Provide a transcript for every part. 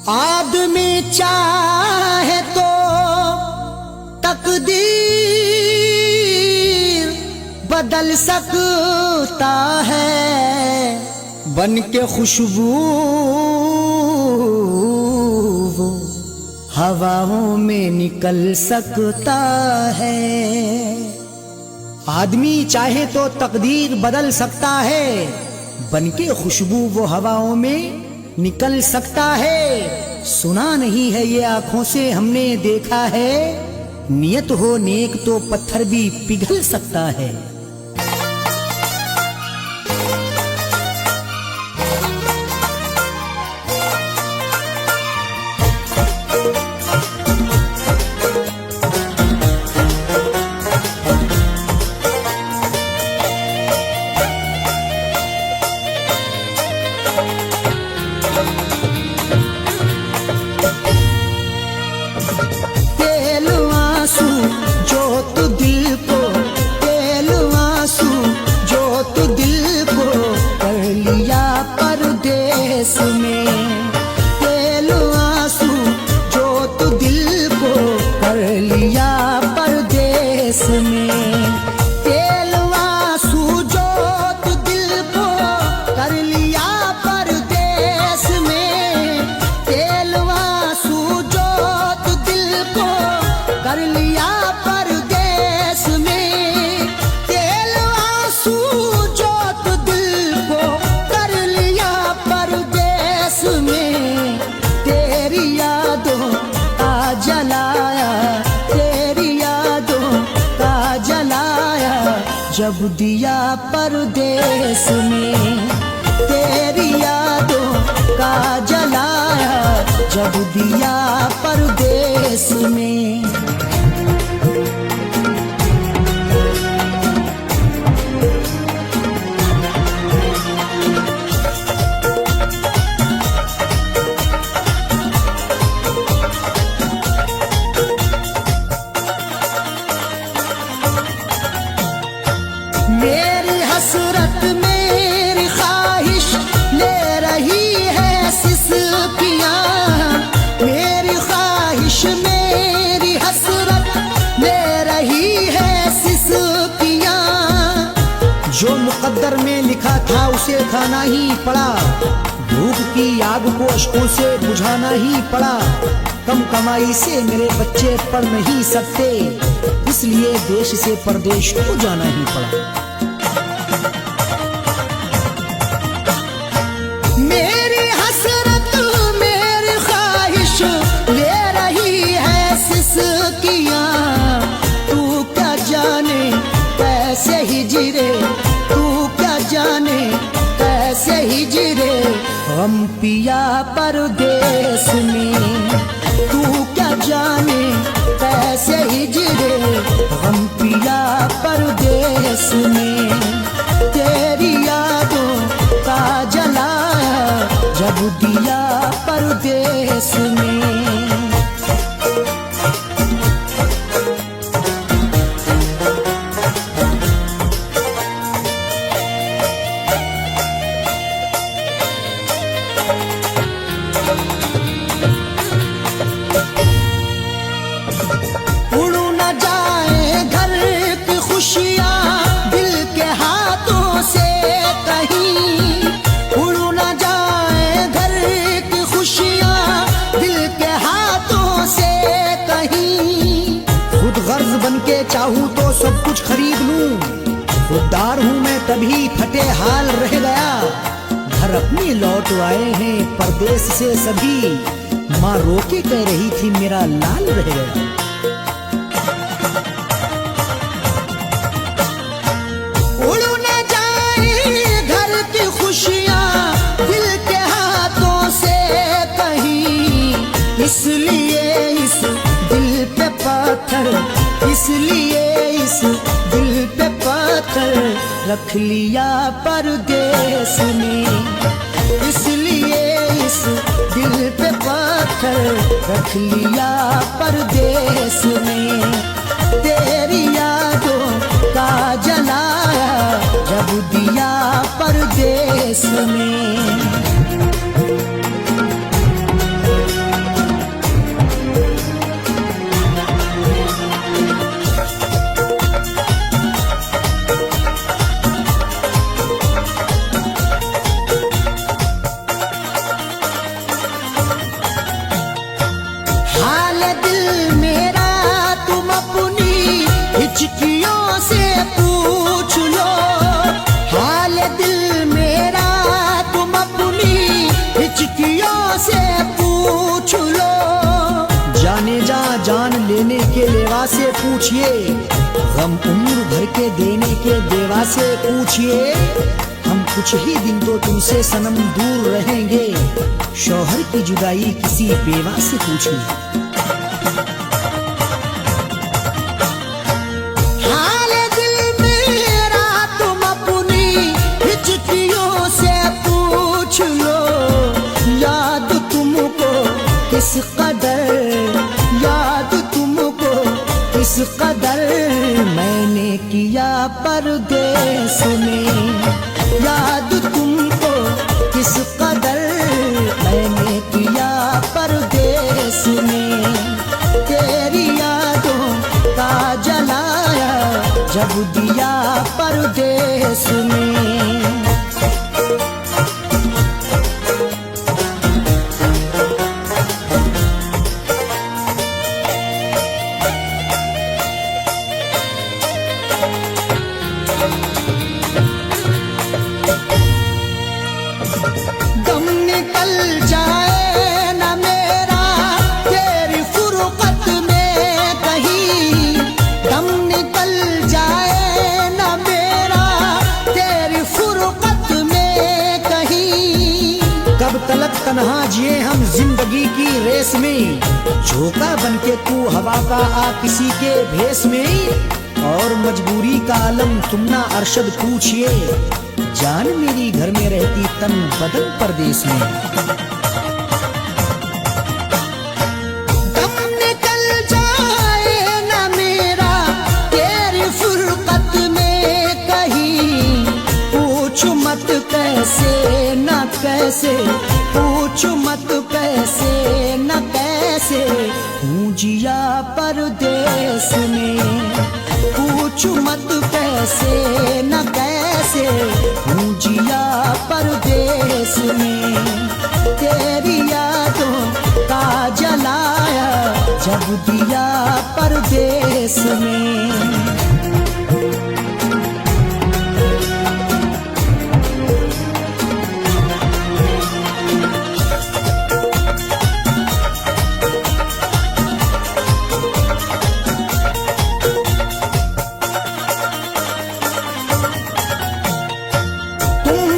आदमी चाहे तो तकदीर बदल सकता है, बन के खुशबू वो हवाओं में निकल सकता है। आदमी चाहे तो तकदीर बदल सकता है, बन के खुशबू वो हवाओं में निकल सकता है। सुना नहीं है ये आंखों से हमने देखा है, नियत हो नेक तो पत्थर भी पिघल सकता है। जब दिया परदेस में तेरी यादों का जलाया, जब दिया परदेस में। मेरी हसरत मेरी ख्वाहिश ले रही है सिसकियां, मेरी ख्वाहिश मेरी हसरत ले रही है सिसकियां। जो मुकद्दर में लिखा था उसे खाना ही पड़ा, भूख की आग को अश्कों से बुझाना ही पड़ा। कम कमाई से मेरे बच्चे पढ़ नहीं सकते, इसलिए देश से परदेश को जाना ही पड़ा। मेरी हसरत मेरी ख्वाहिश ले रही है सिसकियां, तू क्या जाने कैसे हिजरे, तू क्या जाने कैसे हिजरे हम पिया परदेस में। तू क्या जाने कैसे हिजरे हम पिया परदेस में। तेरी यादों का जलाया, जब दिया परदेस में। चाहूं तो सब कुछ खरीद लूं, खुददार हूं मैं तभी फटे हाल रह गया। घर अपने लौट आए हैं परदेस से सभी, माँ रोके कह रही थी मेरा लाल रह गया। उड़ न जाए घर की खुशियां दिल के हाथों से कहीं, इसलिए इस दिल पे पत्थर, इसलिए इस दिल पे पत्थर रख लिया परदेस में। इसलिए इस दिल पे पत्थर रख लिया परदेस में। तेरी यादों का जलाया, जब दिया परदेस में। दिल मेरा तुम अपनी हिचकियों से पूछ लो, हाल दिल मेरा तुम अपनी हिचकियों से पूछ लो। जाने जा जान लेने के लेवा से पूछिए, गम उम्र भर के देने के देवा से पूछिए। हम कुछ ही दिन तो तुमसे सनम दूर रहेंगे, शौहर की जुदाई किसी बेवा से पूछिए। हाल दिल मेरा तुम अपनी हिचकियों से पूछ लो, याद तुमको किस कदर, याद तुमको किस कदर मैंने किया परदेस में, याद तुमको किस कदर मैंने किया परदेस में। तेरी यादों का जलाया जब दिया परदेस में। दम निकल जाए न मेरा तेरी फुरकत में कहीं, दम निकल जाए न मेरा तेरी फुरकत में कहीं। कब तलक तन्हा जिए हम जिंदगी की रेस में, झोंका बनके तू हवा का आ किसी के भेस में। और मजबूरी का आलम तुम ना अरशद पूछिए, जान मेरी घर में रहती तन बदन परदेस में। दम निकल जाए न मेरा तेरी फुरकत में कहीं, पूछ मत कैसे न कैसे, पूछ मत कैसे न कैसे हूँ जिया परदेस में। पूछ मत कैसे न कैसे हूँ जिया परदेस में। तेरी यादों का जलाया जब दिया परदेस में।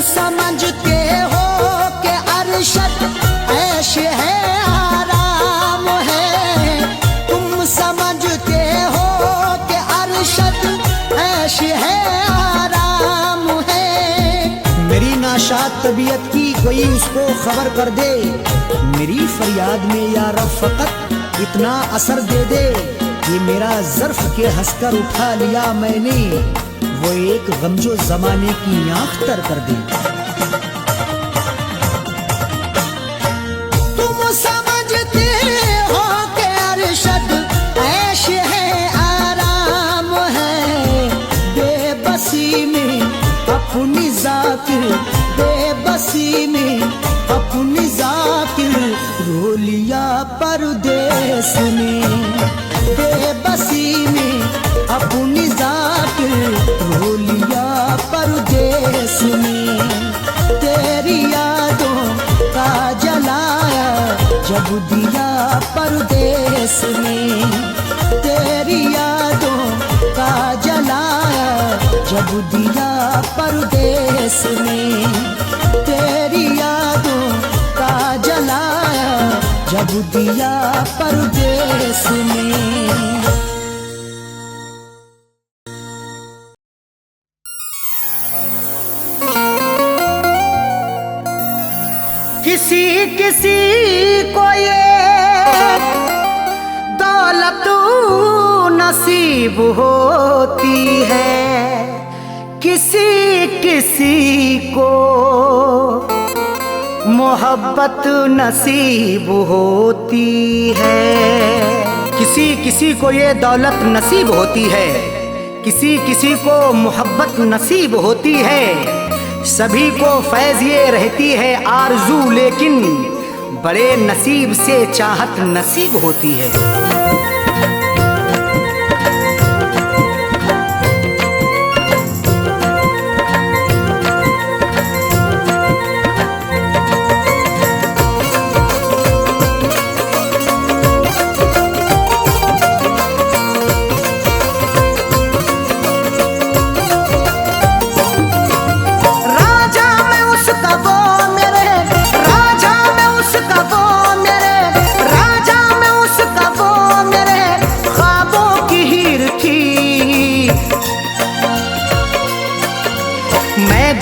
समझते हो कि अरशद ऐश है आराम है, तुम समझते हो कि अरशद ऐश है आराम है। मेरी नाशाद तबीयत की कोई उसको खबर कर दे, मेरी फरियाद में या रब फकत इतना असर दे दे। ये मेरा ज़र्फ के हंसकर उठा लिया मैंने, वो एक गमजो जमाने की आंख तर कर दे। तुम समझते हो कि अरशद ऐश है आराम है, बेबसी में अपनी जाकिर, बेबसी में अपनी जाकिर रो लिया परदेस में। बेबसी में अपनी जाकिर रो लिया परदेस में। तेरी यादों का जलाया जब दिया परदेस में। तेरी यादों का जलाया जब दिया परदेस में। तेरी यादों का जलाया जब दिया परदेस में। किसी किसी को ये दौलत नसीब होती है, किसी किसी को मोहब्बत नसीब होती है। किसी किसी को ये दौलत नसीब होती है, किसी किसी को मोहब्बत नसीब होती है। सभी को फैज़ ये रहती है आरज़ू, लेकिन बड़े नसीब से चाहत नसीब होती है।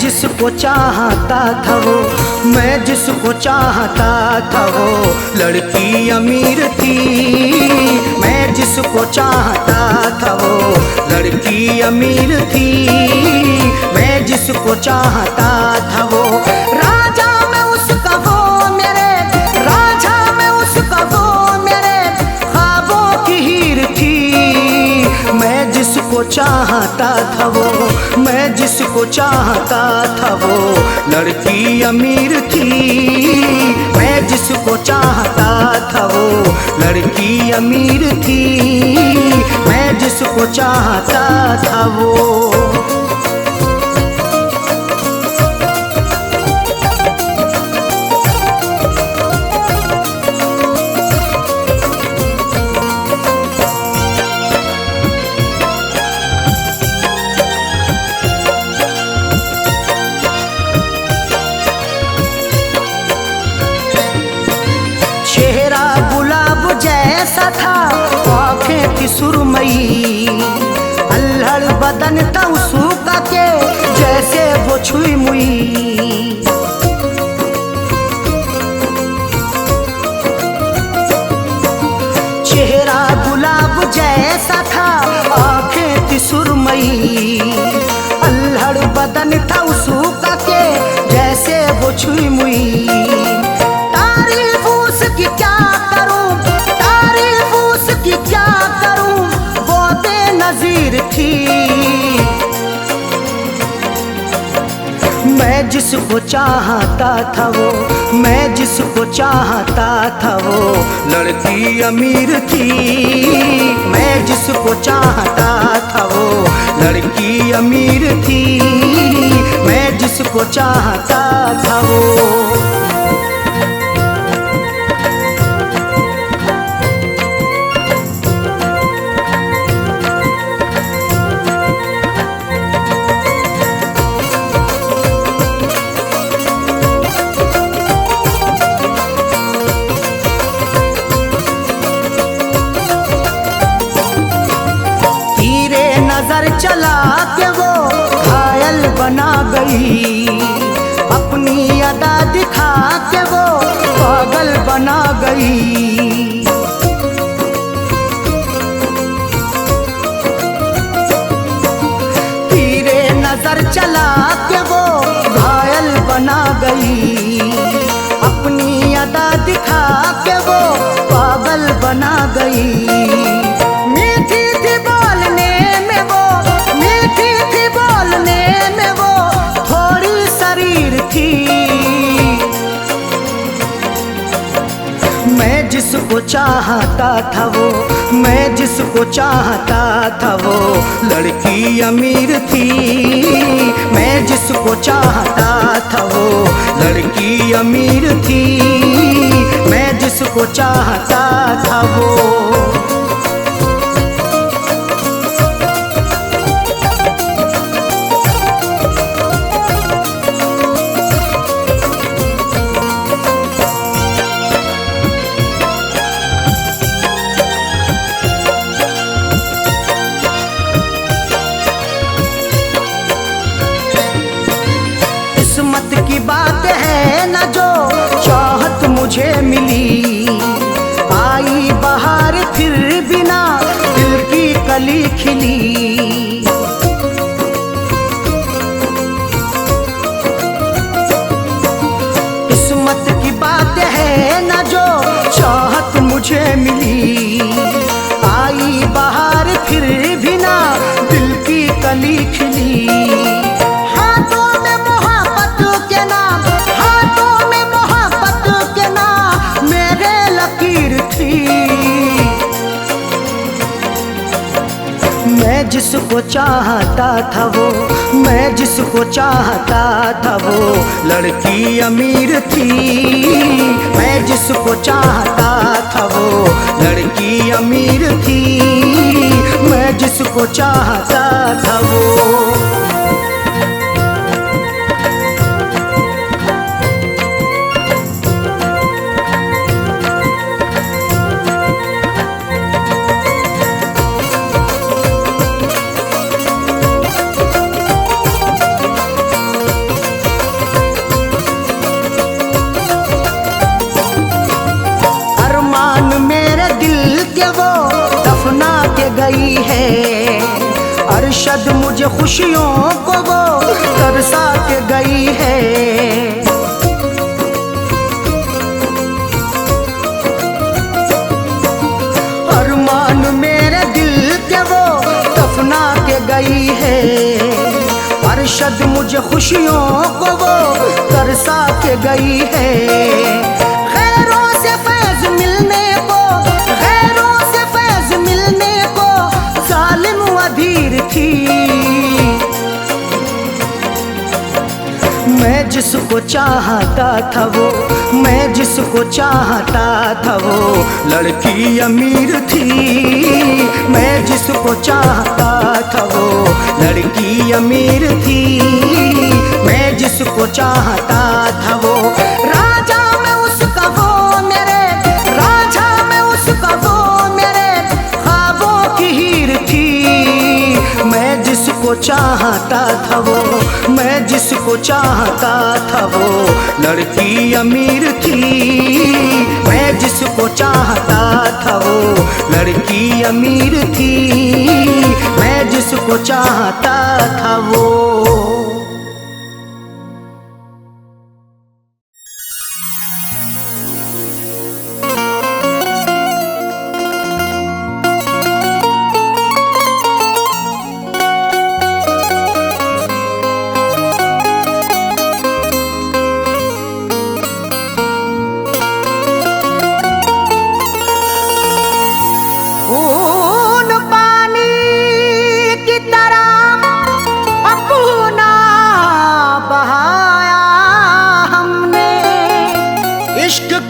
जिसको चाहता था वो, मैं जिसको चाहता था वो लड़की अमीर थी। मैं जिसको चाहता था वो लड़की अमीर थी। मैं जिसको चाहता था वो राजा में उसका वो मेरे, राजा में उसका वो मेरे ख्वाबों की हीर थी। मैं जिसको चाहता था वो, मैं जिसको चाहता था वो लड़की अमीर थी। मैं जिसको चाहता था वो लड़की अमीर थी। मैं जिसको चाहता था वो। जैसा था आँखें थी सुरमई, अल्हड़ बदन था उसका के जैसे वो छुई मुई। चेहरा गुलाब जैसा था आँखें थी सुरमई, अल्हड़ बदन था उसका के जैसे वो छुई मुई। तारीफ उसकी क्या करूं, तारीफ उसकी क्या करूं, वो बेनज़ीर थी। मैं जिसको चाहता था वो, मैं जिसको चाहता था वो लड़की अमीर थी। मैं जिसको चाहता था वो लड़की अमीर थी। मैं जिसको चाहता था वो। नजर चला के वो घायल बना गई, अपनी अदा दिखा के वो पागल बना गई। तीरे नजर चला के वो घायल बना गई, अपनी अदा दिखा के वो पागल बना गई। मैं जिसको चाहता था वो, मैं जिसको चाहता था वो लड़की अमीर थी। मैं जिसको चाहता था वो लड़की अमीर थी। मैं जिसको चाहता था वो। किस्मत की बात है न जो चाहत मुझे मिली, आई बहार फिर बिना दिल की कली खिली। किस्मत की बात है न जो चाहत मुझे मिली, आई बहार फिर बिना दिल की कली खिली। जिसको चाहता था वो, मैं जिसको चाहता था वो लड़की अमीर थी। मैं जिसको चाहता था वो लड़की अमीर थी। मैं जिसको चाहता था वो। गई है अरशद मुझे खुशियों को वो तरसा के गई है। अरमान मेरे दिल के वो दफना के गई है। अरशद मुझे खुशियों को वो तरसा के गई है। खैरों से फैज मिलने को, खैरों से फैज मिलने को जालिम अधीर थी। मैं जिसको चाहता था वो, मैं जिसको चाहता था वो लड़की अमीर थी। मैं जिसको चाहता था वो लड़की अमीर थी। मैं जिसको चाहता था वो राजा में उसका वो मेरे, राजा में उसका वो मेरे ख्वाबों की हीर थी। मैं जिसको चाहता था वो, मैं जिसको चाहता था वो लड़की अमीर थी। मैं जिसको चाहता था वो लड़की अमीर थी। मैं जिसको चाहता था वो।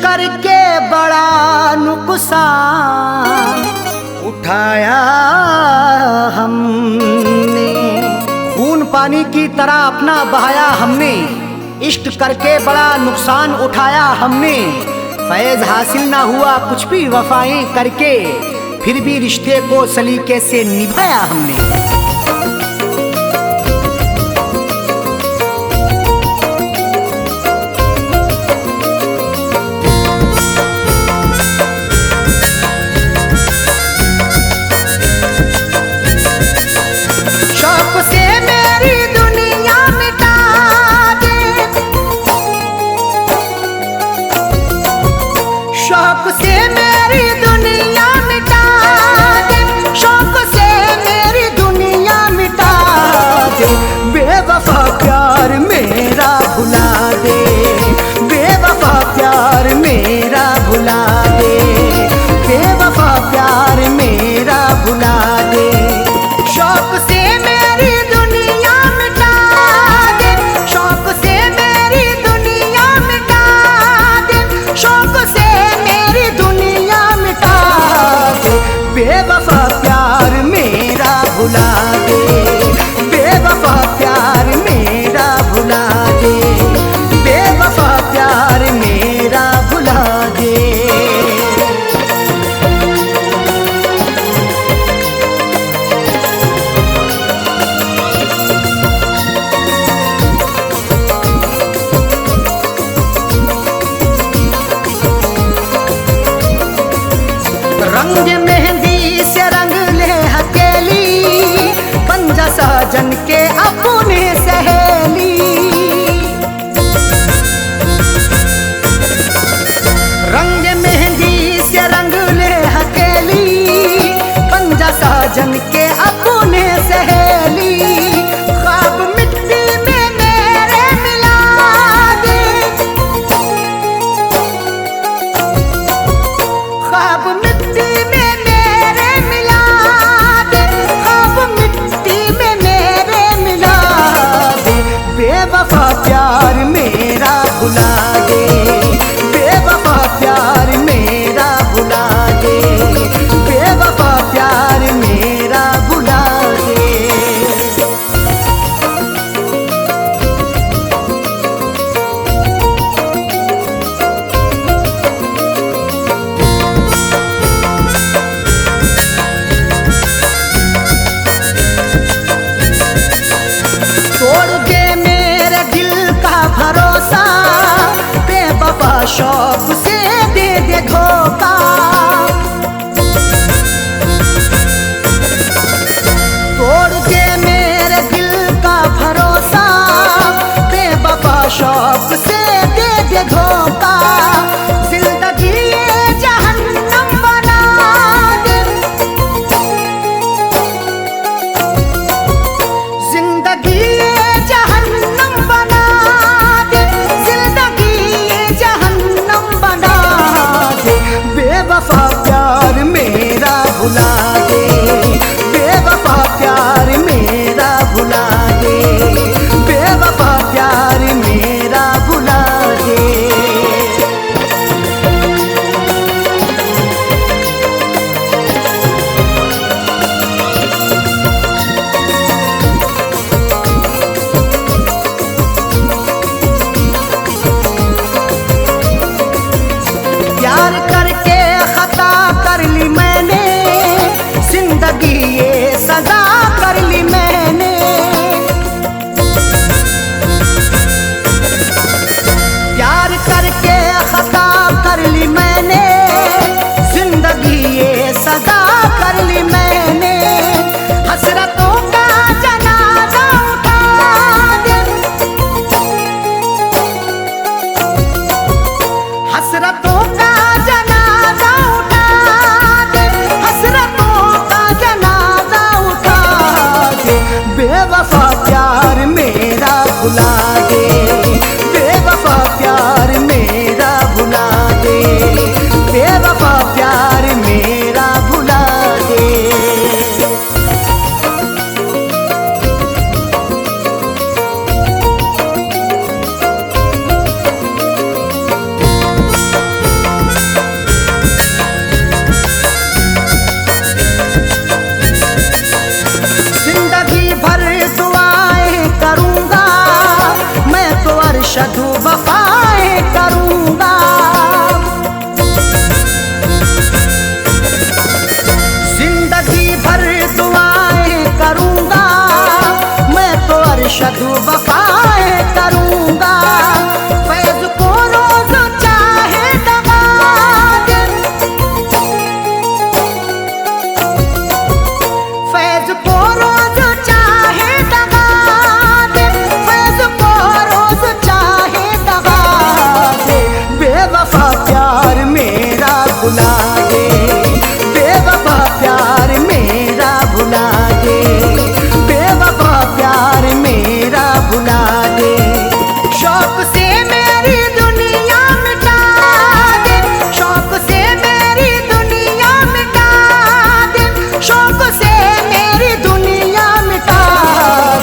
करके बड़ा नुकसान उठाया हमने। खून पानी की तरह अपना बहाया हमने। इश्क करके बड़ा नुकसान उठाया हमने। फैज हासिल ना हुआ कुछ भी वफाएं करके, फिर भी रिश्ते को सलीके से निभाया हमने। शौक से मेरी दुनिया मिटा दे, शौक से मेरी दुनिया मिटा दे। बेवफा प्यार मेरा भुला दे, बेवफा प्यार मेरा भुला दे। बेवफा प्यार मेरा भुला दे। शौक से मेरी दुनिया मिटा दे, शौक से मेरी दुनिया मिटा दे। शौक से बेवफा प्यार मेरा भुला दे, बेवफा प्यार मेरा भुला दे। बेवफा प्यार मेरा भुला दे। रंग मेहंदी से रंग ले हथेली, पंजा साजन के अपने सहेली। रंग मेहंदी से रंग ले हथेली, पंजा साजन के अपने सहेली। ख्वाब मिट्टी में मेरे मिला दे, ख्वाब मिट्टी में मेरे मिला दे। ख्वाब मिट्टी दे धोखा। तोड़ दे मेरे दिल का भरोसा, बेवफा शौक से दे दे धोखा। जिंदगी ये जहन्नम बना दे, जिंदगी ये जहन्नम बना दे, जिंदगी ये जहन्नम बना दे। बेवफा प्यार मेरा भुला दे, बेवफा प्यार मेरा भुला दे, बेवफा प्यार मेरा भुला दे। प्यार करके खता कर ली मैंने, जिंदगी ये सजा कर ली मैंने। प्यार करके खता कर ली मैंने, जिंदगी ये सजा कर ली मैंने। हसरतों का जनाजा उठा दे, हसरतों का जनाजा उठा दे, हसरतों का जनाजा उठा दे। बेवफा प्यार मेरा भुला दे, बेवफा प्यार मेरा भुला दे, बेवफा प्यार मेरा भुला दे। जिंदगी भर दुआएं करूंगा मैं तो, अरशद वफाएं करूंगा। जिंदगी भर दुआएं करूंगा मैं तो, अरशद वफाएं करूंगा। फैज को रोज चाहे दगा दे, फैज को रोज चाहे दगा दे, फैज को रोज चाहे दगा दे। बेवफा प्यार मेरा भुला दे, बेवफा प्यार मेरा भुला दे, बेवफा प्यार मेरा भुला दे। शौक से मेरी दुनिया मिटा दे, शौक से मेरी दुनिया मिटा दे, शौक से मेरी दुनिया मिटा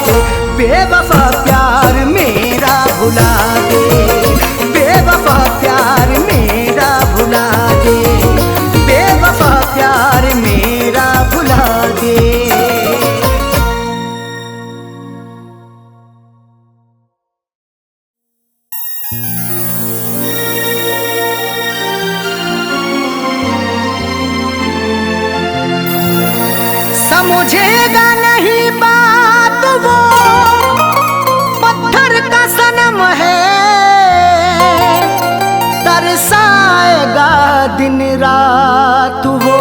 दे। बेवफा प्यार मेरा भुला दे, बेवफा प्यार मेरा भुला दे, बेवफा प्यार मेरा भुला दे। समझेगा नहीं बात वो, पत्थर का सनम है। तरसाएगा दिन रात वो,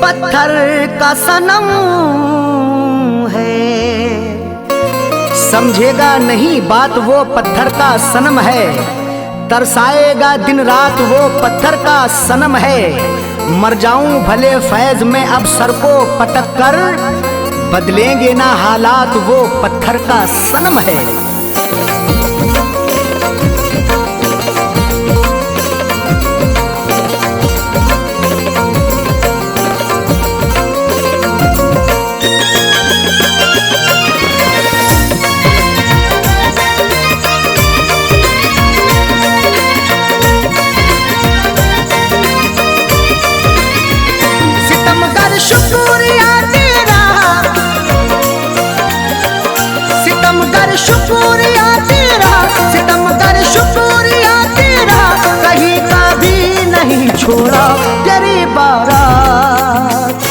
पत्थर का सनम है। समझेगा नहीं बात वो पत्थर का सनम है, तरसाएगा दिन रात वो पत्थर का सनम है। मर जाऊं भले फैज में अब सर को पटक कर, बदलेंगे ना हालात वो पत्थर का सनम है। शुक्रिया तेरा, सितमगर शुक्रिया तेरा, सितमगर शुक्रिया तेरा। कहीं का भी नहीं छोड़ा तेरी बारात,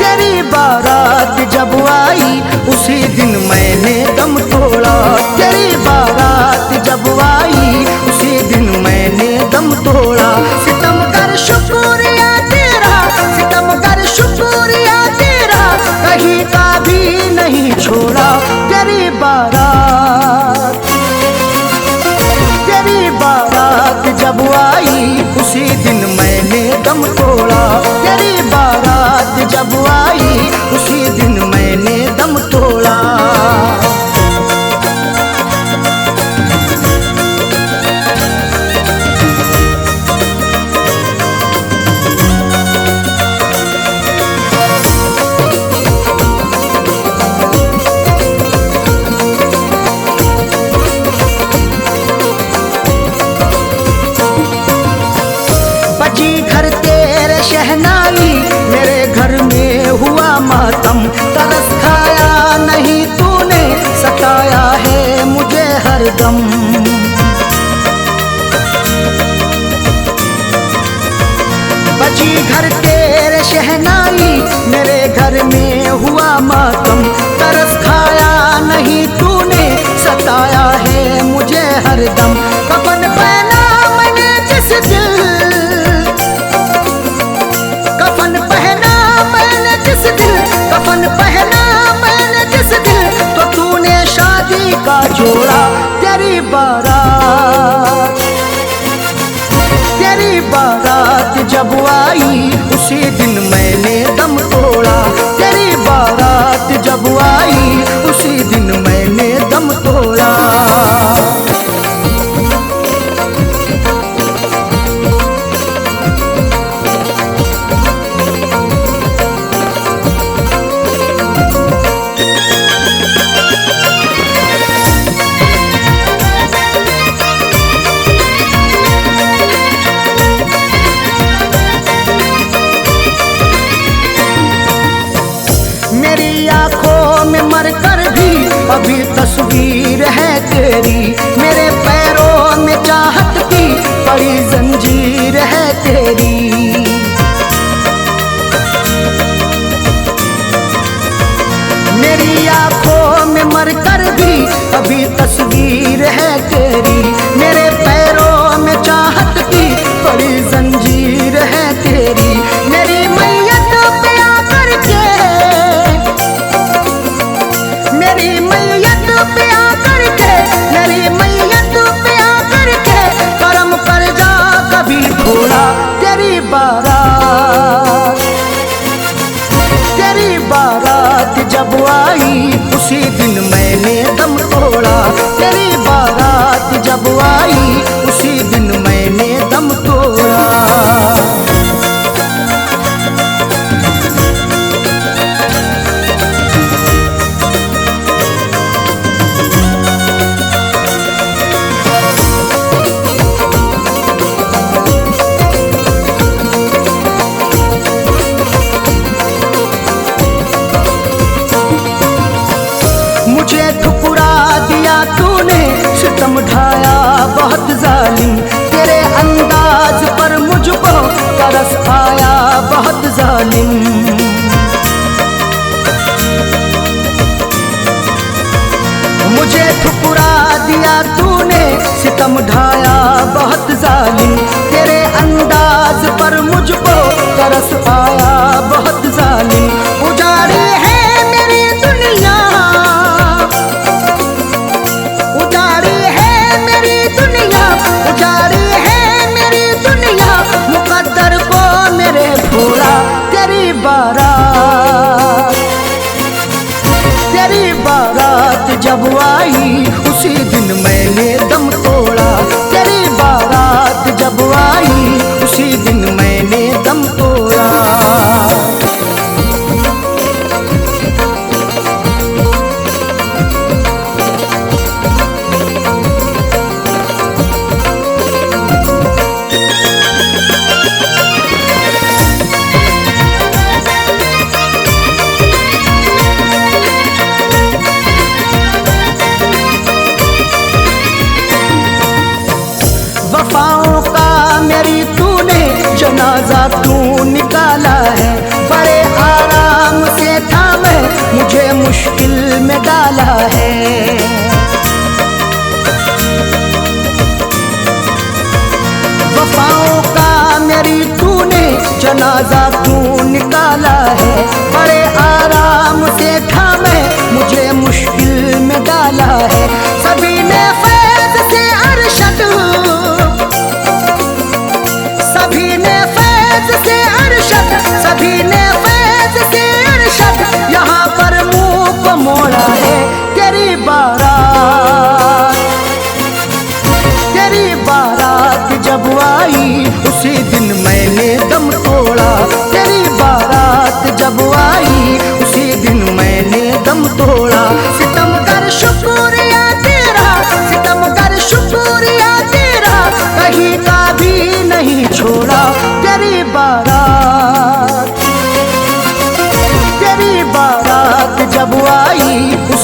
तेरी बारात जब आई उसी दिन मैंने दम तोड़ा। तेरी बारात जब आई उसी दिन मैंने दम तोड़ा। जब आई उसी दिन मैंने दम तोड़ा। तेरी बारात जब आई उसी दिन मैंने दम तोड़ा। शहनाई मेरे घर में हुआ मातम, तरस खाया नहीं तूने, सताया है मुझे हरदम। बजी घर तेरे शहनाई मेरे घर में हुआ मातम, तरस खाया नहीं तूने, सताया है मुझे हरदम। कफन पहना मैंने जिस दिल, कफन पहना मैंने जिस दिल, कफन पहना मैंने जिस दिल, तो तूने शादी का जोड़ा। तेरी बारात, तेरी बारात जब आई उसी दिन मैंने दम तोड़ा। तेरी बारात जब आई उसी दिन मैंने दम तोड़ा। मेरी आंखों में मरकर भी अभी तस्वीर है तेरी, मेरे पैरों में चाहत की बड़ी जंजीर है तेरी। मेरी आंखों में मरकर भी अभी तस्वीर है तेरी, मेरे पैरों में चाहत की बड़ी जंजीर है तेरी। मेरी मैयत पे आकर के, मेरी मैयत पे आकर के, मेरी मैयत पे आकर के करम कर जा कभी थोड़ा। तेरी बारात, तेरी बारात जब आई उसी दिन मैंने दम तोड़ा। तेरी बारात जब आई उसी दिन मैंने दम तोड़ा। मुझे ठुकरा दिया तूने, सितम ढाया बहुत जालिम, तेरे अंदाज पर मुझको तरस आया बहुत जालिम। मुझे ठुकरा दिया तूने, सितम ढाया बहुत जालिम, तेरे अंदाज पर मुझको तरस आया बहुत जालिम। उजाड़ी है मेरी दुनिया, उजाड़ी है मेरी दुनिया, उजाड़ी है मेरी दुनिया, मुकद्दर को मेरे भोला। तेरी बारात, तेरी बारात जब आई उसी दिन मैंने दम तोड़ा। तेरी बारात जब आई उसी दिन मैंने दम तोड़ा। वफाओं का मेरी तूने जनाजा तू निकाला है, बड़े आराम से था मैं, मुझे मुश्किल में डाला है। वफाओं का मेरी तूने जनाजा तू निकाला है, बड़े आराम से था मैं, मुझे मुश्किल में डाला है। सभी ने फैज़ से अरशद,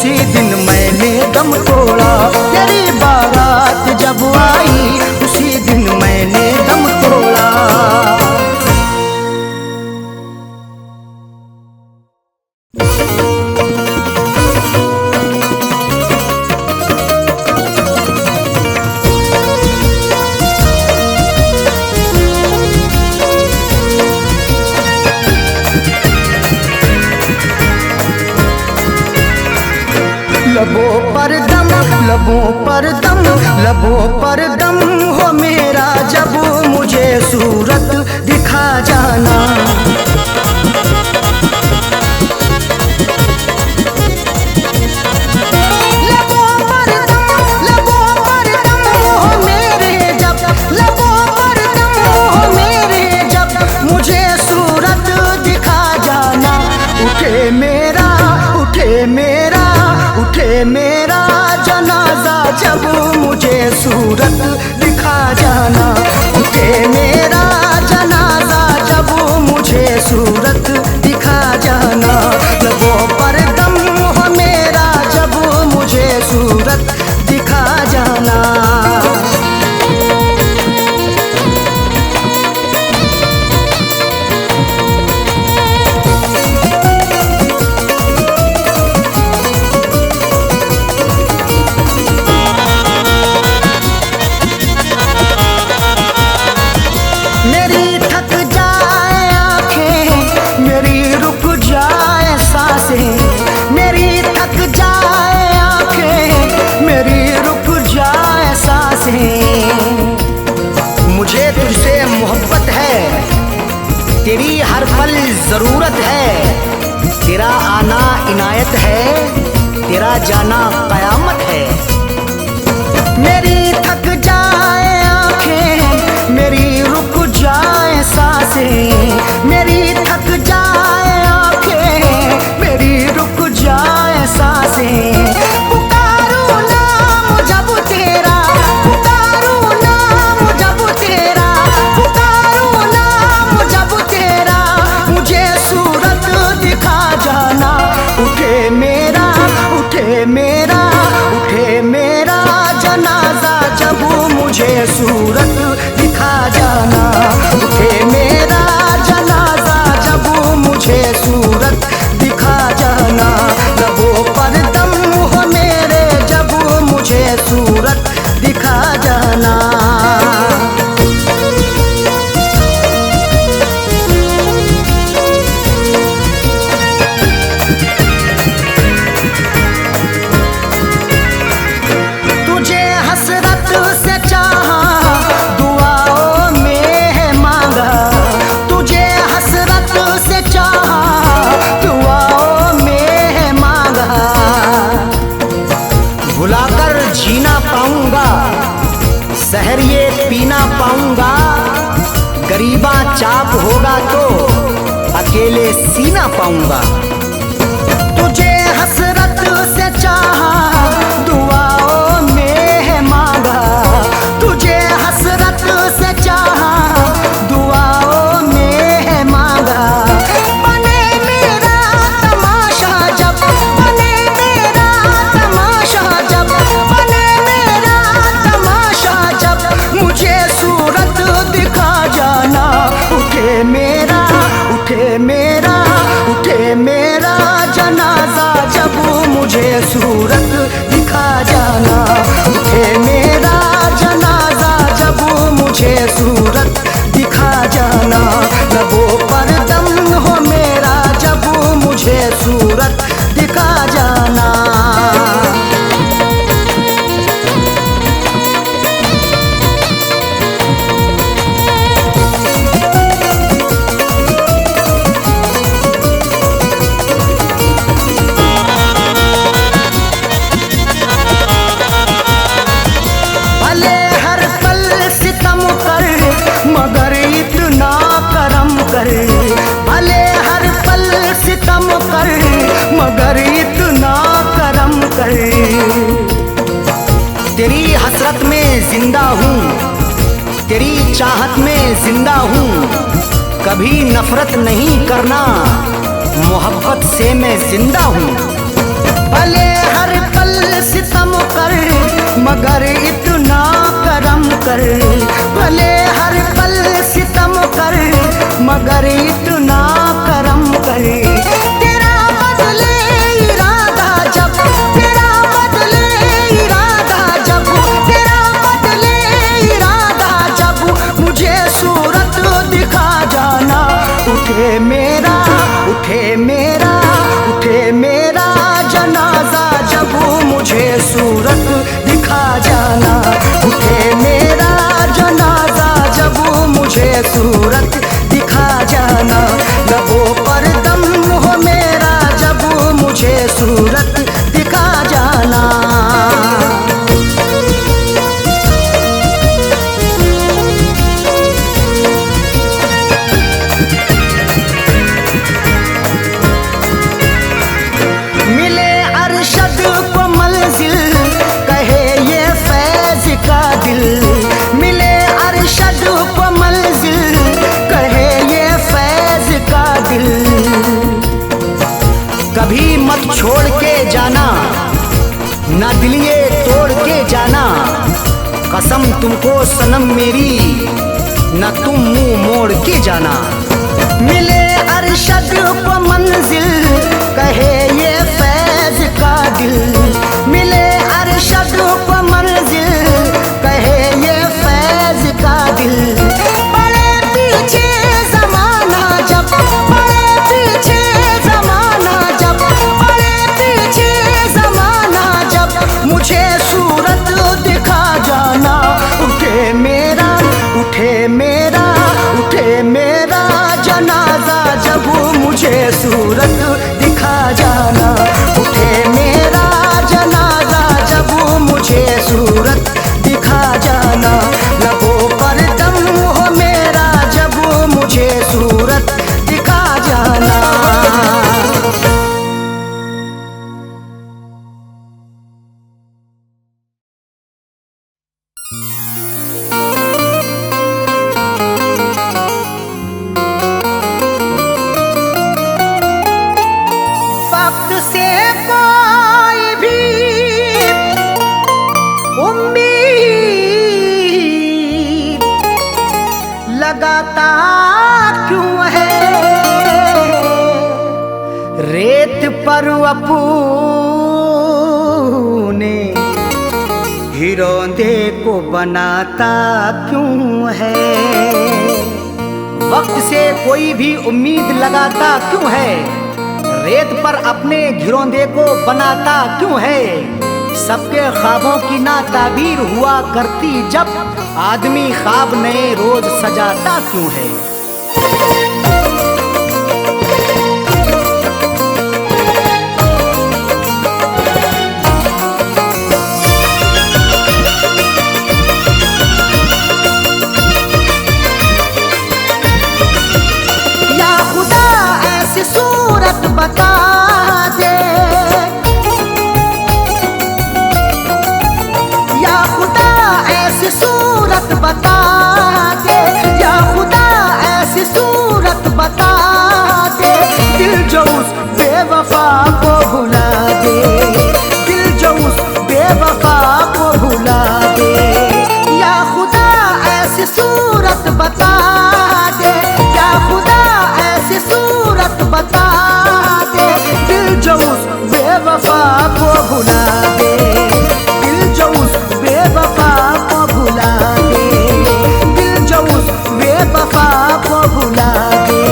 उसी दिन मैंने दम तोड़ा। तेरी बारात जब आई उसी दिन मैंने दम तोड़ा। लबों पर दम, लबों पर दम, लबों पर दम हो मेरा जब मुझे सूरत दिखा जाना। लबों पर दम, लबों पर दम हो मेरे जब, लबों पर दम हो मेरे जब मुझे सूरत दिखा जाना। उठे मेरा, उठे मेरा, उठे मेरा जनाजा जब मुझे सूरत दिखा जाना। उठे मेरा जनाजा जब मुझे सूरत दिखा जाना। लबों पर दम हो मेरा जब मुझे सूरत दिखा जाना। मुझे तुझसे मोहब्बत है, तेरी हर पल जरूरत है। तेरा आना इनायत है, तेरा जाना कयामत है। मेरी थक जाए आंखें, मेरी रुक जाए सांसें, मेरी थक जाए आंखें, मेरी रुक जाए सांसें। मेरा, उठे मेरा जनाजा जब मुझे सूरत दिखा जाना। उठे मेरा जनाजा जब मुझे सूरत दिखा जाना। लबों पर दम हो मेरे जब मुझे सूरत दिखा जाना। सहर ये पीना पाऊंगा, गरीबा चाप होगा तो अकेले सीना पाऊंगा। तुझे हसरत से चाहा, दुआओं में है मांगा। तुझे हसरत से चाहा, दुआओं में है मांगा। बने मेरा तमाशा जब, बने मेरा तमाशा जब, बने मेरा तमाशा जब मुझे सूरत दिखा जाना। उठे मेरा, उठे मेरा, उठे मेरा जनाजा जब मुझे सूरत दिखा जाना। उठे मेरा जनाजा जब मुझे सूरत दिखा जाना। लबों पर दम हो मेरा जब मुझे सूरत दिखा जाना। भले हर पल सितम कर मगर इतना करम कर। तेरी हसरत में जिंदा हूँ, तेरी चाहत में जिंदा हूँ। कभी नफरत नहीं करना, मोहब्बत से मैं जिंदा हूँ। भले हर पल सितम कर मगर इतना करम कर, भले हर पल सितम कर मगर इतना करम कर। तेरा बदले इरादा जब, तेरा बदले इरादा जब, तेरा बदले इरादा जब मुझे सूरत दिखा जाना। उठे मेरा, उठे मेरा, उठे मेरा जनाजा जब मुझे सूरत दिखा जाना। उठे मेरा जनाजा जब मुझे सूरत दिखा जाना। लबों पर दम हो मेरा जब मुझे सूरत दिखा जाना। मिले अरशद को मंजिल कहे ये फैज का दिल, मिले अरशद को मंजिल कहे ये फैज का दिल। कभी मत छोड़ के जाना, ना दिलिए तोड़ के जाना। कसम तुमको सनम मेरी, ना तुम मुंह मोड़ के जाना। मिले अरशद को मंजिल कहे ये फैज का दिल, मिले अरशद को मंजिल कहे ये फैज का दिल। बड़े पीछे जमाना जब, बड़े पीछे जमाना जब, बड़े पीछे जमाना जब मुझे सूरत दिखा जाना। उठे मेरा, उठे मेरा, उठे मेरा जनाजा जब मुझे सूरत दिखा जाना। उठे मेरा जनाजा जब मुझे सूरत दिखा जाना। लबों पर दम हो मेरा जब मुझे सूरत दिखा जाना। वक्त से कोई भी उम्मीद लगाता क्यों है? रेत पर अपने हिरोंदे को बनाता क्यों है? वक्त से कोई भी उम्मीद लगाता क्यों है? रेत पर अपने घिरौंदे को बनाता क्यों है? सबके ख्वाबों की ना ताबीर हुआ करती जब आदमी ख्वाब नए रोज सजाता क्यों है? या खुदा ऐसी सूरत बता दे, या खुदा ऐसी सूरत बता दे, या खुदा ऐसी सूरत बता दे। दिल जो उस बेवफा को भुला दे, दिल जो उस बेवफा को भुला दे। या खुदा ऐसी सूरत बता दे, या खुदा ऐसी सूरत बता दे। दिल जो उस बेवफा को भुला दे, दिल जो उस बेवफा को भुला दे, दिल जो उस बेवफा को भुला दे।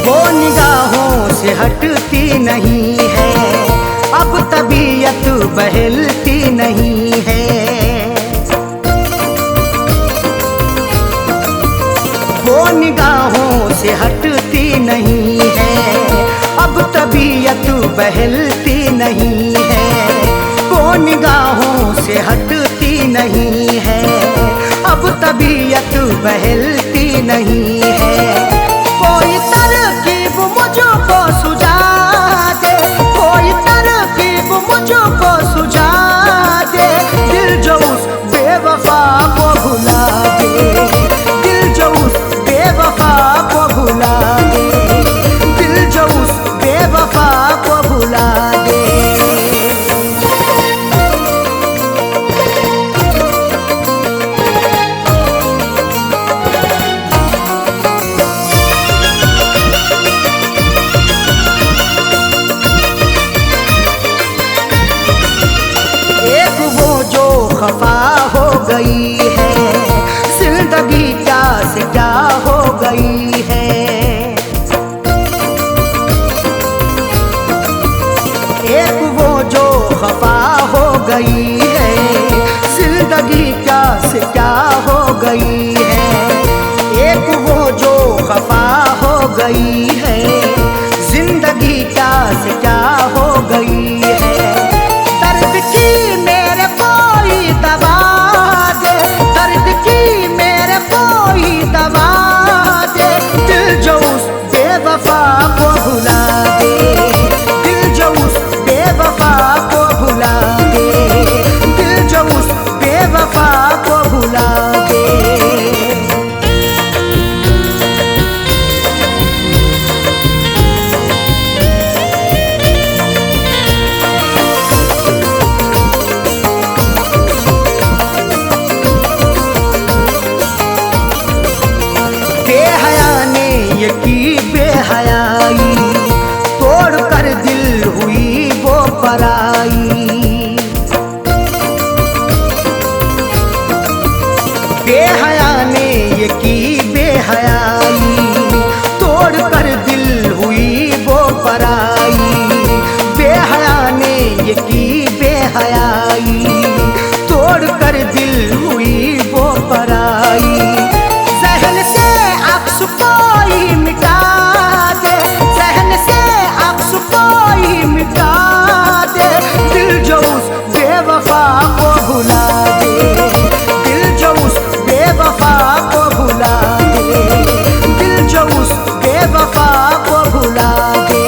वो निगाहों से हटती नहीं है, अब तबीयत बहलती नहीं है। वो निगाहों से हटती नहीं है, अब तबीयत बहलती नहीं है। वो निगाहों से हटती नहीं है, अब तबीयत बहलती नहीं है। कोई तरकीब मुझको सुझा दे, खफा हो गई है, जिंदगी क्या से क्या हो गई है। दर्द की मेरे कोई दवा दे, दर्द की मेरे कोई दवा दे, दिल जो उस बेवफा को भुला दे, दिल जो उस बेवफा को भुला दे, दिल जो उस बेवफा को भुला दे। बेहया ने ये की बेहयाई, तोड़ कर दिल हुई वो पराई। बेहया ने ये की बेहयाई, तोड़ कर दिल हुई वो पराई। बेहया ने ये की बेहयाई, तोड़ कर दिल हुई वो पराई। जहन से अक्स कोई मिटा दे, जहन से अक्स कोई मिटा दे, दिल जो उस बेवफा को भुला दे, दिल जो उस बेवफा को भुला दे, दिल जो उस बेवफा को भुला दे।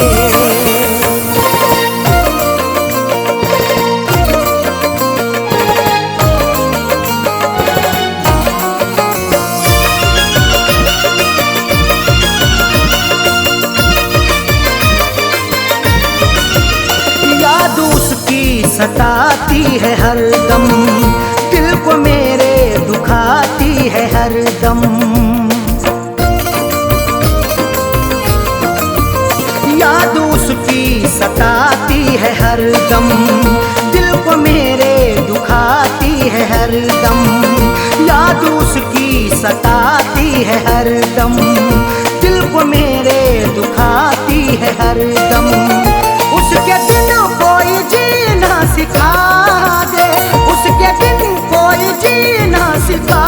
याद उसकी सताती है हरदम, दिल को मेरे दुखाती है हरदम। याद उसकी सताती है हरदम, दिल को मेरे दुखाती है हरदम। याद उसकी सताती है हरदम, दिल को मेरे दुखाती है हरदम। उसके दिन कोई जीना सिखा दे, उसके दिन कोई जीना सिखा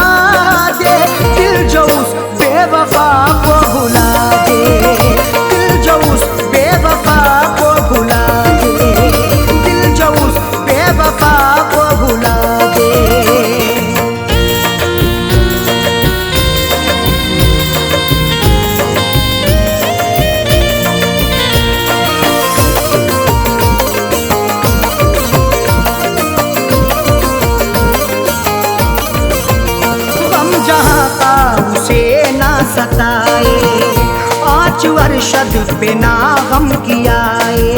दे, दिल जो उस बेवफा को भुला दे, दिल जो उस बेवफा को भुला दे, दिल जो उस बेवफा को भुला दे। जहाँ का उसे ना सताए, आँच अरशद पे ना गम कियाए।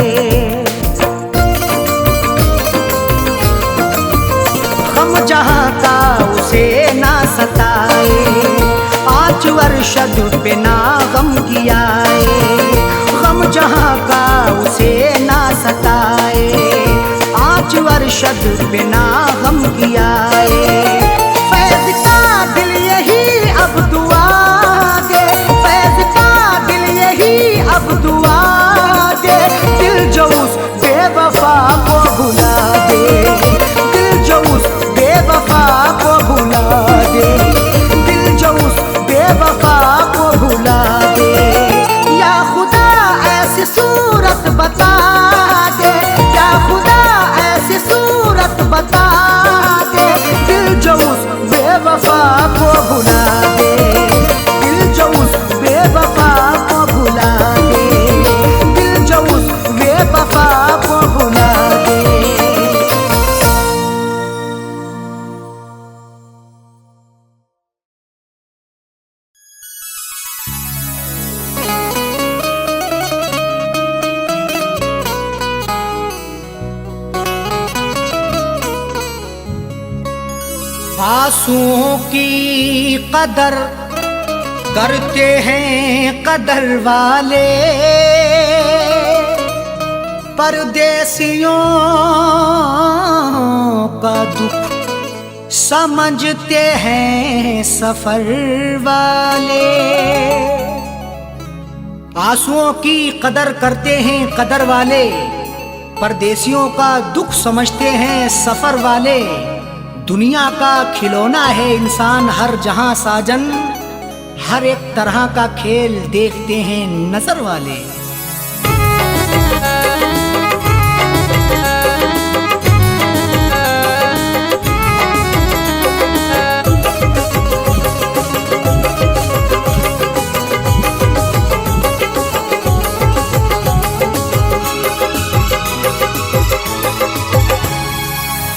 गम जहाँ का उसे ना सताए, आँच अरशद पे ना गम कियाए। गम जहाँ का उसे ना सताए, आँच अरशद पे ना गम कियाए। फैज़ का दिल यही अब दुआ दे, फैज़ का दिल यही अब दुआ दे, दिल जो उस बेवफा को भुला दे, दिल जो उस बेवफा को भुला दे, दिल जो उस बेवफा को भुला दे। या खुदा ऐसी सूरत बता दे, या खुदा ऐसी सूरत बता दे, दिल जो उस बेवफा को भुला दे, दिल जो उस बेवफा को भुला दे, दिल जो उस बेवफा को भुला दे। आंसुओं की कदर करते हैं कदर वाले, परदेसियों का दुख समझते हैं सफर वाले। आंसुओं की कदर करते हैं कदर वाले, परदेसियों का दुख समझते हैं सफर वाले। दुनिया का खिलौना है इंसान हर जहां साजन, हर एक तरह का खेल देखते हैं नजर वाले।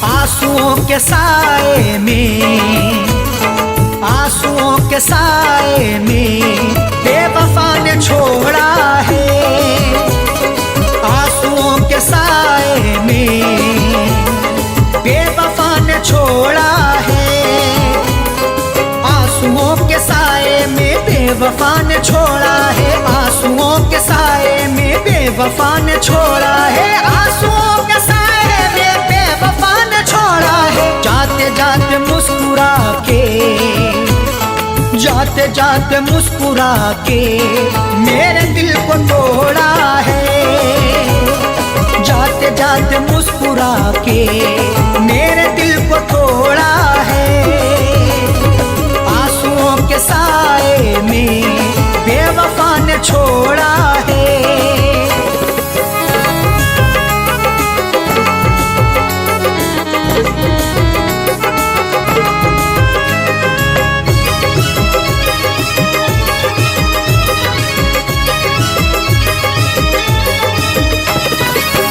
आंसुओं के साए में, आंसुओं के साए में बेवफा ने छोड़ा है। आंसुओं के साए में बेवफा ने छोड़ा है। आंसुओं के साए में बेवफा ने छोड़ा है। आंसुओं के साए में बेवफा ने छोड़ा है। आंसुओं के साए में बेवफा ने छोड़ा है। जाते जाते मुस्कुरा के, जाते जाते मुस्कुरा के मेरे दिल को तोड़ा है। जाते जाते मुस्कुरा के मेरे दिल को तोड़ा है। आंसुओं के साए में बेवफा ने छोड़ा है।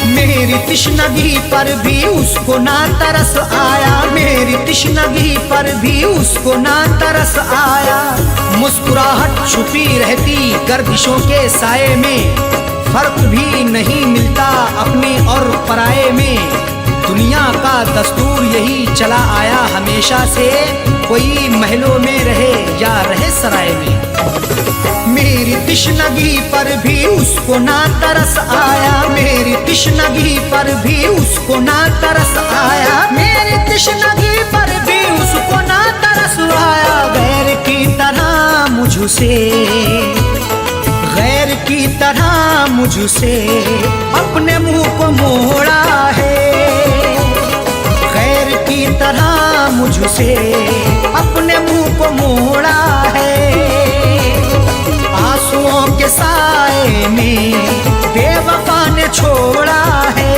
मेरी तिश्नगी पर भी उसको ना तरस आया। मेरी तिश्नगी पर भी उसको ना तरस आया। मुस्कुराहट छुपी रहती गर्दिशों के साए में। फर्क भी नहीं मिलता अपने और पराये में। दुनिया का दस्तूर यही चला आया हमेशा से, कोई महलों में रहे या रहे सराय में। मेरी तिश्नगी पर भी उसको ना तरस आया। मेरी तिश्नगी पर भी उसको ना तरस आया। मेरी तिश्नगी पर भी उसको ना तरस आया। गैर की तरह मुझसे, गैर की तरह मुझसे अपने मुंह को मोड़ा है। गैर की तरह मुझसे अपने मुंह को मोड़ा है। आंसुओं के साए में बेवफा ने छोड़ा है।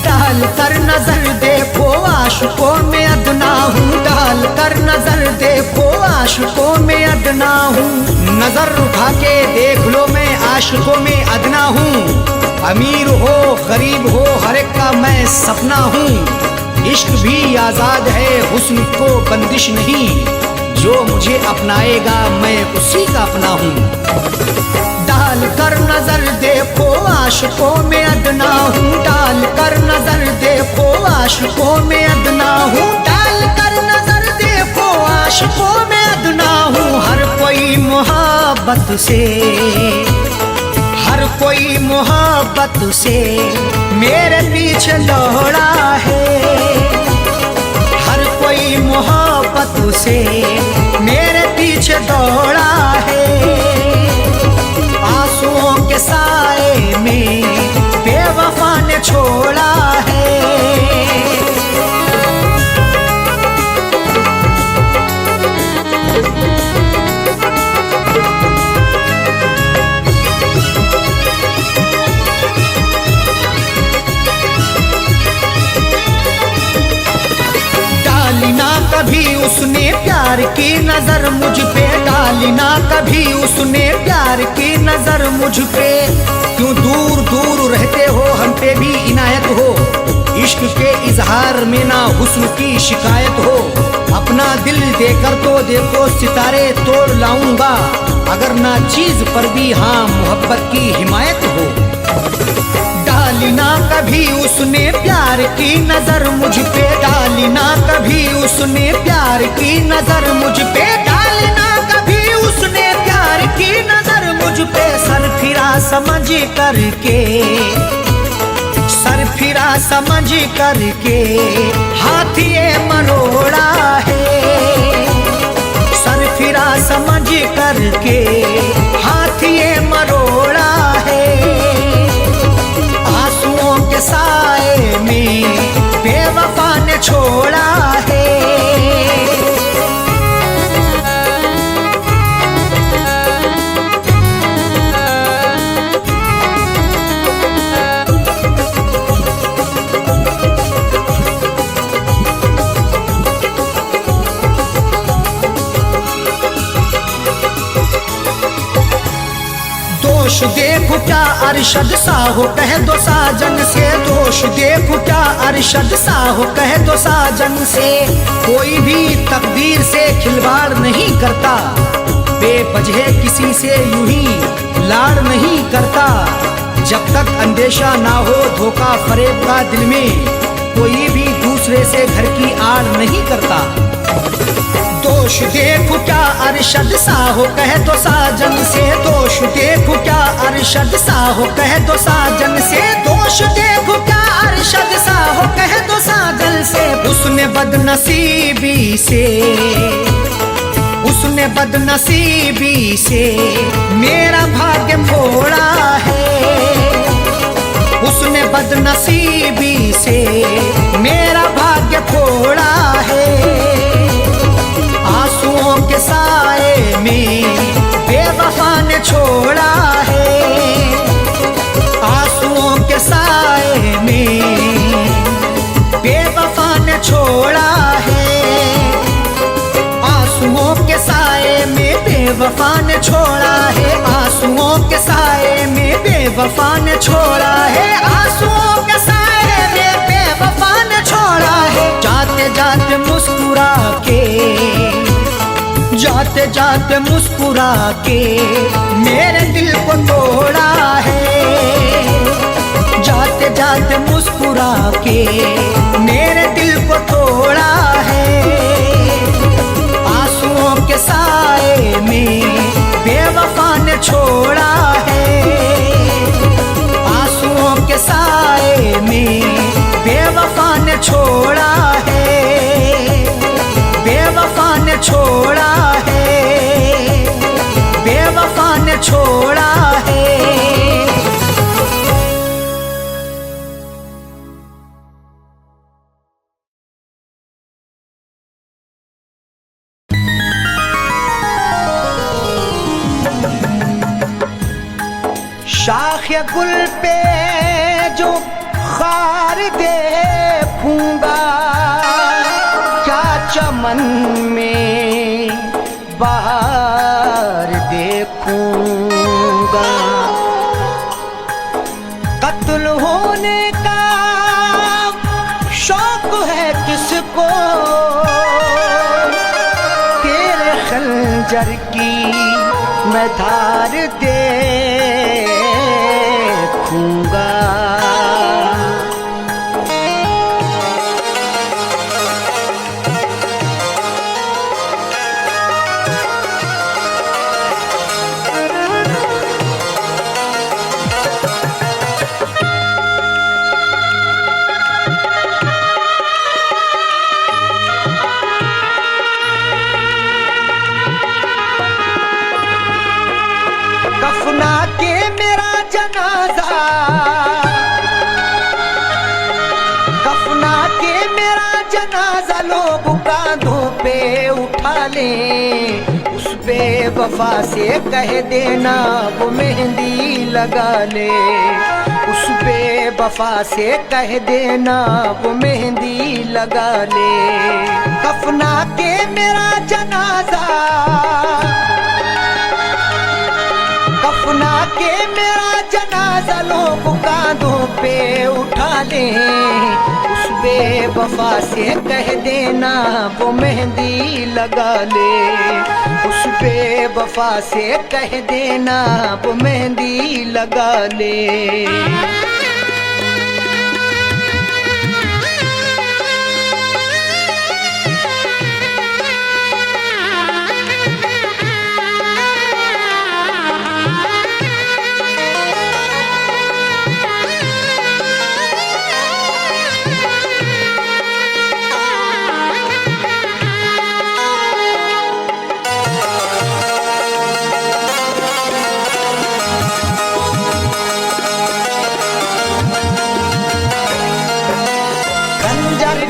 डाल कर नजर देखो आशिकों में अदना हूँ। डाल कर नजर देखो आशिकों में अदना हूँ। नजर उठा के देख लो मैं आशिकों में अदना हूँ। अमीर हो गरीब हो हर एक का मैं सपना हूँ। इश्क भी आजाद है हुस्न को बंदिश नहीं। जो मुझे अपनाएगा मैं उसी का अपना हूँ। डाल कर नजर देखो आशिकों में अदना हूँ। डाल कर नजर देखो आशिकों में अदना हूँ। डाल कर नजर देखो आशिकों में अदना हूँ। हर कोई मोहब्बत से, हर कोई मोहब्बत से मेरे पीछे दौड़ा है। हर कोई मोहब्बत से मेरे पीछे दौड़ा है। आंसुओं के साए में बेवफा ने छोड़ा है। डाली ना कभी उसने प्यार की नजर मुझ पे। डाली ना कभी उसने प्यार की नजर मुझ पे। क्यों दूर दूर रहते हो हम पे भी इनायत हो। इश्क के इजहार में ना हुस्न की शिकायत हो। अपना दिल देकर तो देखो सितारे तोड़ लाऊंगा। अगर ना चीज पर भी हाँ मोहब्बत की हिमायत हो। डाली ना कभी उसने प्यार की नजर मुझ पे। डाली ना कभी उसने प्यार की नजर मुझ पे। डाली ना कभी उसने प्यार की नजर मुझ पे। सर फिरा समझ करके, सर फिरा फिरा समझ करके हाथी ये मरोड़ा है। सर फिरा समझ करके हाथी ये मरोड़ा है। आंसुओं के साए में बेवफा ने छोड़ा है। दोष देखो क्या अरशद साहो कह दो साजन से। दोष देखो क्या अरशद साहो कह दो साजन से। कोई भी तकदीर से खिलवाड़ नहीं करता, बेवजह किसी से यूं ही लाड़ नहीं करता। जब तक अंदेशा ना हो धोखा फरेब का दिल में, कोई भी दूसरे से घर की आड़ नहीं करता। दोष देखो क्या अरशद साहो कह दो साजन से। दोष देखो क्या अरशद साहो कह दो साजन से। दोष देखो क्या अरशद साहो कह दो साजन से। उसने बदनसीबी से, उसने बदनसीबी से मेरा भाग्य फोड़ा है। उसने बदनसीबी से मेरा भाग्य फोड़ा है। आंसुओं के साए में बेवफा ने छोड़ा है। आंसुओं के साए में बेवफा ने छोड़ा है। आंसुओं के साए में बेवफा ने छोड़ा है। आंसुओं के साए में बेवफा ने छोड़ा है। आंसुओं के साए में बेवफा ने छोड़ा है। जाते जाते मुस्कुरा के, जाते जाते मुस्कुरा के मेरे दिल को तोड़ा है। जाते जाते मुस्कुरा के मेरे दिल को तोड़ा है। आंसुओं के साए में बेवफा ने छोड़ा है। आंसुओं के साए में बेवफा ने छोड़ा है। बेवफा ने छोड़ा है। बेवफा ने छोड़ा है। शाख गुल पे जो खार देखूंगा, क्या चमन में बाहर देखूंगा। कत्ल होने का शौक है किसको, तेरे खंजर की मैं धार देखूंगा। कफना के मेरा जनाजा, कफना के मेरा जनाजा लोग कांधों पे उठा ले। उस बेवफा से कह देना वो मेहंदी लगा ले। उस बेवफा से कह देना वो मेहंदी लगा ले। कफना के मेरा जनाजा, कफना के मेरा जनाजा लोग कांधों पे उठा ले। उस बेवफा से कह देना वो मेहंदी लगा ले। उस बेवफा से कह देना वो मेहंदी लगा ले।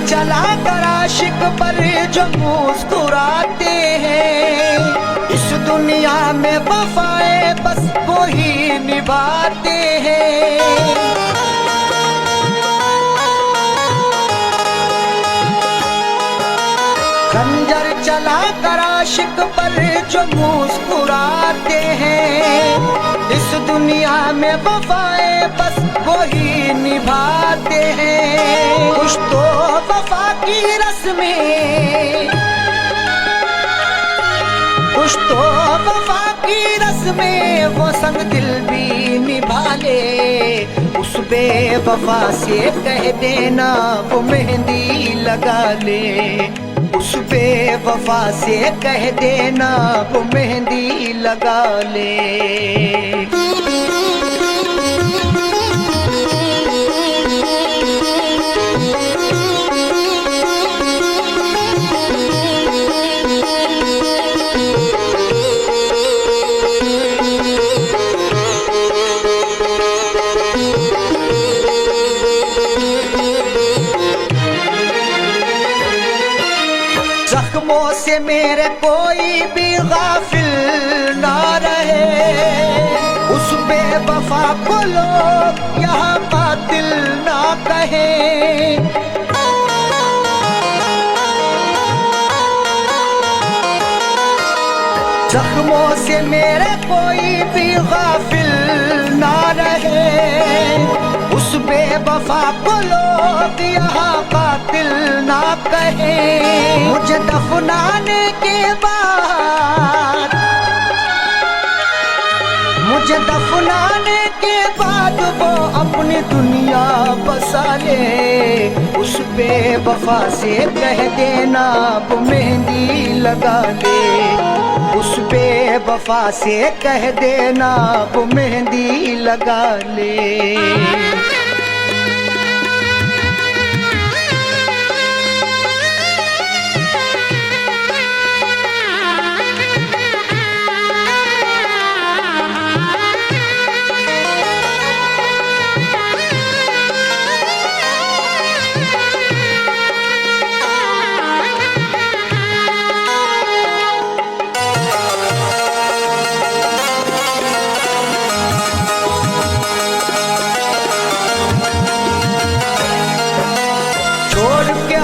चला कर आशिक पर जो मुस्कुराते हैं, इस दुनिया में वफाए बस वो ही निभाते हैं। खंजर चला कर आशिक पर जो मुस्कुराते हैं, इस दुनिया में वफाए बस वो ही निभाते हैं। कुछ तो वफा की रस्में, कुछ तो वफा की रस्में वो संग दिल भी निभा ले। उस बेवफा से कह देना वो मेहंदी लगा ले, उस बेवफा से कह देना वो मेहंदी लगा ले। जख्मों से मेरे कोई भी गाफिल ना रहे, उस बेवफा को लोग यहाँ कातिल ना कहे। जख्मों से मेरे कोई भी गाफिल ना रहे, उस बेवफा को लोग यहाँ कातिल ना कहे। मुझे दफनाने के बाद, मुझे दफनाने के बाद वो अपनी दुनिया बसा ले। उस बेवफा से कह देना वो मेहंदी लगा ले, उस बेवफा से कह देना वो मेहंदी लगा ले।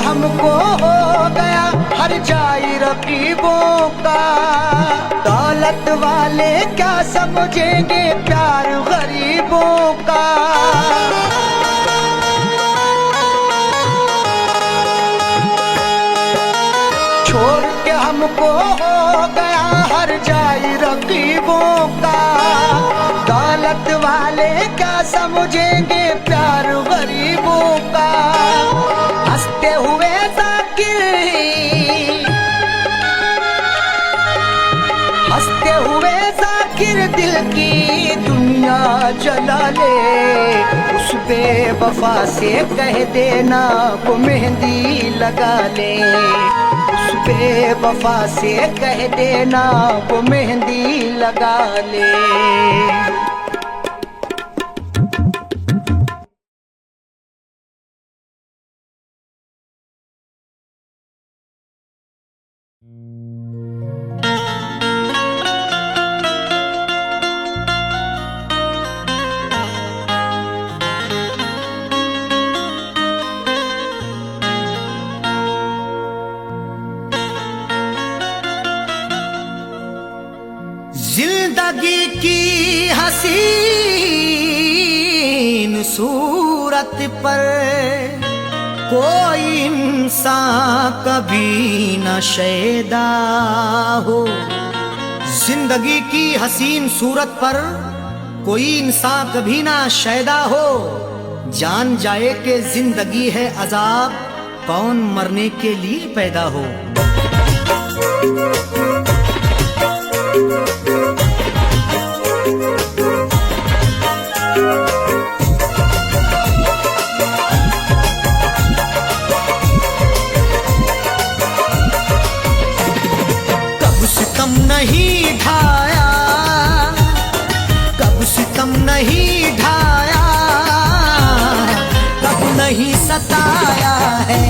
हमको हो गया हर जाई रकीबों का, दौलत वाले क्या समझेंगे प्यार गरीबों का। छोड़ के हमको हो गया हर जाई रकीबों का, दौलत वाले क्या समझेंगे प्यार गरीबों का। हंसते हुए जाकिर, हंसते हुए जाकिर दिल की दुनिया जला ले। उस बेवफा से कह देना वो मेहंदी लगा ले, उस बेवफा से कह देना वो मेहंदी लगा ले। जिंदगी की हसीन सूरत पर कोई इंसान कभी न शैदा हो। जिंदगी की हसीन सूरत पर कोई इंसान कभी ना शैदा हो। जान जाए कि जिंदगी है अजाब, कौन मरने के लिए पैदा हो। नहीं ढाया, कब सितम नहीं ढाया, कब नहीं सताया है।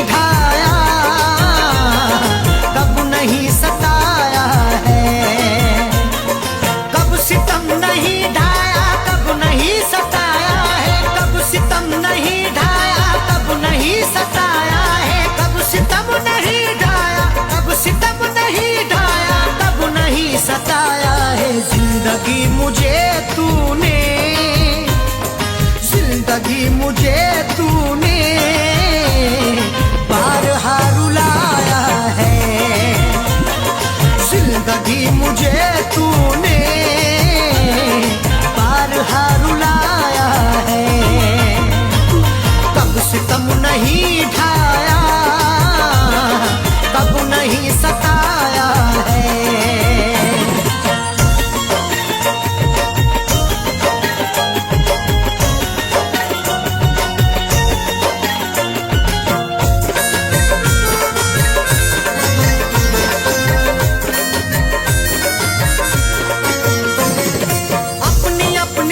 ढाया, कब नहीं सताया है। कब सितम नहीं ढाया, कब नहीं सताया है। कब सितम नहीं ढाया, कब नहीं सताया है। कब सितम नहीं ढाया, कब सितम नहीं ढाया, कब नहीं सताया है। जिंदगी मुझे तूने, जिंदगी मुझे तूने बारहा रुलाया है। जिंदगी मुझे तूने बारहा रुलाया है। कब सितम नहीं ढाया, कब नहीं सताया है।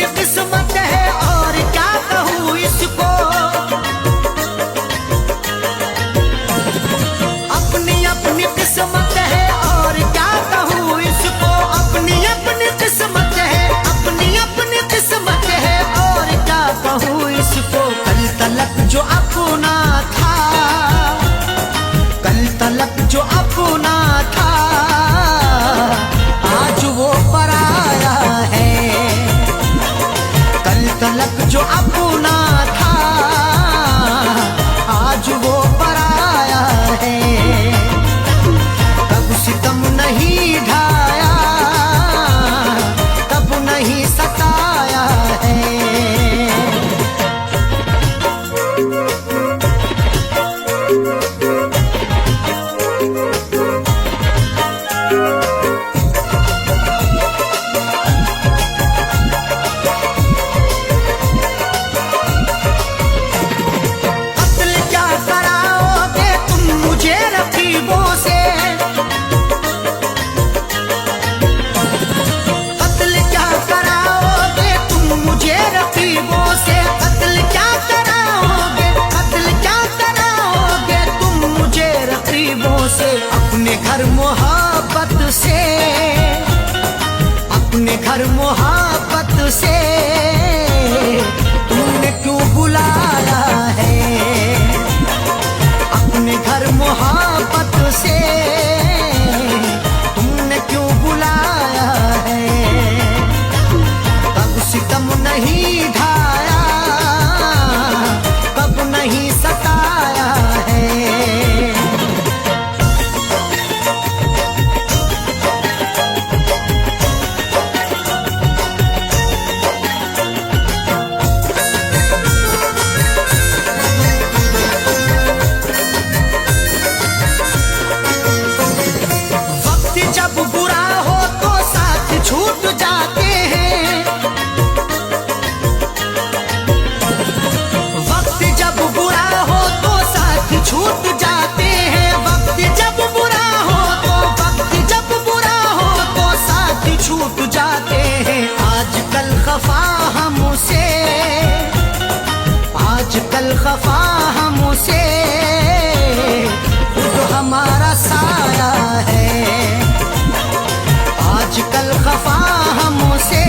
किस्मत है और क्या कहूँ इसको, अपनी अपनी किस्मत है और क्या कहूँ इसको। अपनी अपनी किस्मत है, अपनी अपनी किस्मत है और क्या कहूँ इसको। कल तलक जो अपना था, कल तलक जो अपना था, आज वो पराया है। कल तलक जो अपना था, आज वो पराया है। कब सितम नहीं ढाया, कब नहीं सताया है। अपने घर मोहब्बत से, अपने घर मोहब्बत से तुमने क्यों बुलाया है। अपने घर मोहब्बत से तुमने क्यों बुलाया है। कब सितम नहीं ढाया, कब नहीं सताया है। छूट जाते हैं, वक्त जब बुरा हो तो साथ छूट जाते हैं। वक्त जब बुरा हो तो, वक्त जब बुरा हो तो साथ छूट जाते हैं। आजकल खफा हमसे, आजकल खफा हमसे खुद हमारा साया है। आजकल खफा हमसे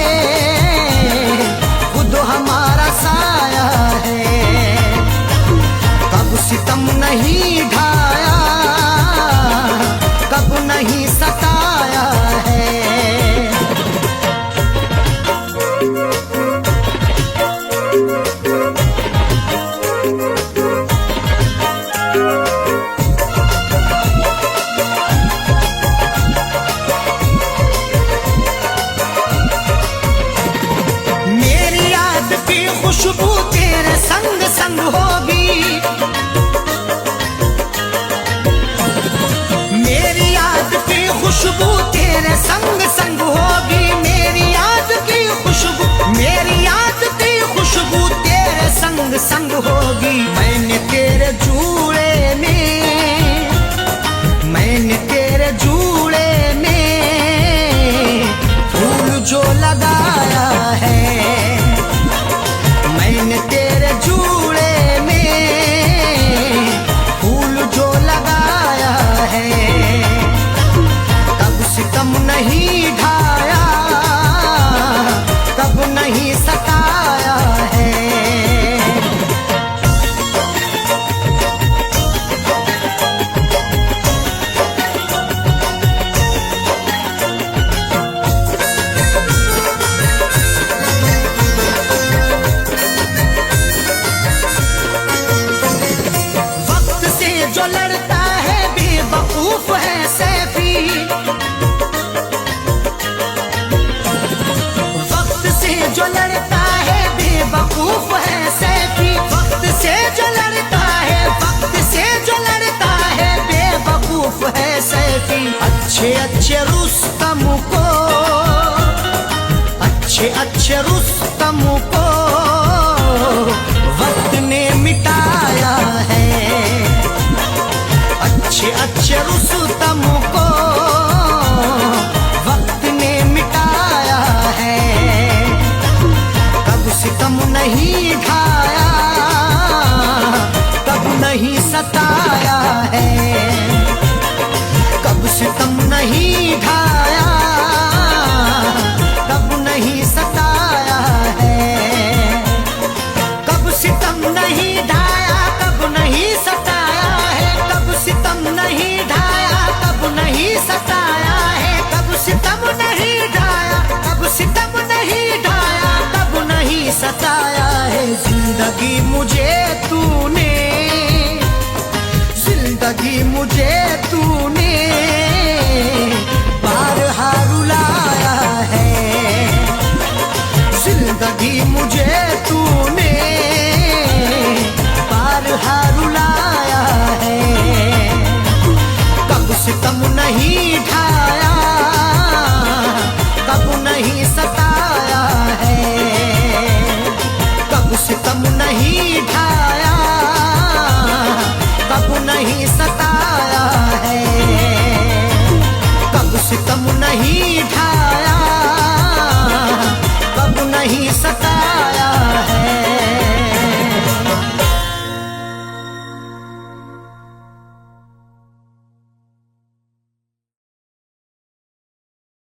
खुद हमारा साया है। कब सितम नहीं ढाया, कब नहीं सताया है। खुशबू तेरे संग संग होगी, मेरी याद की खुशबू तेरे संग संग होगी। मेरी याद की खुशबू, मेरी याद की खुशबू तेरे संग संग होगी। मैंने तेरे जूड़े में, मैंने तेरे जूड़े में फूल जो लगाया है। मैंने तेरे जूड़े में फूल अच्छे अच्छे रुस्तम को, अच्छे अच्छे रुस्तम को वक्त ने मिटाया है। अच्छे अच्छे रुस्तम को वक्त ने मिटाया है। कब सितम नहीं ढाया, कब नहीं सताया है। कब सितम नहीं ढाया, कब नहीं सताया है। कब सितम नहीं ढाया, कब नहीं सताया है। कब सितम नहीं ढाया, कब नहीं सताया है। कब सितम नहीं ढाया, कब सितम नहीं ढाया, कब नहीं सताया है। जिंदगी मुझे तूने, जिंदगी मुझे तूने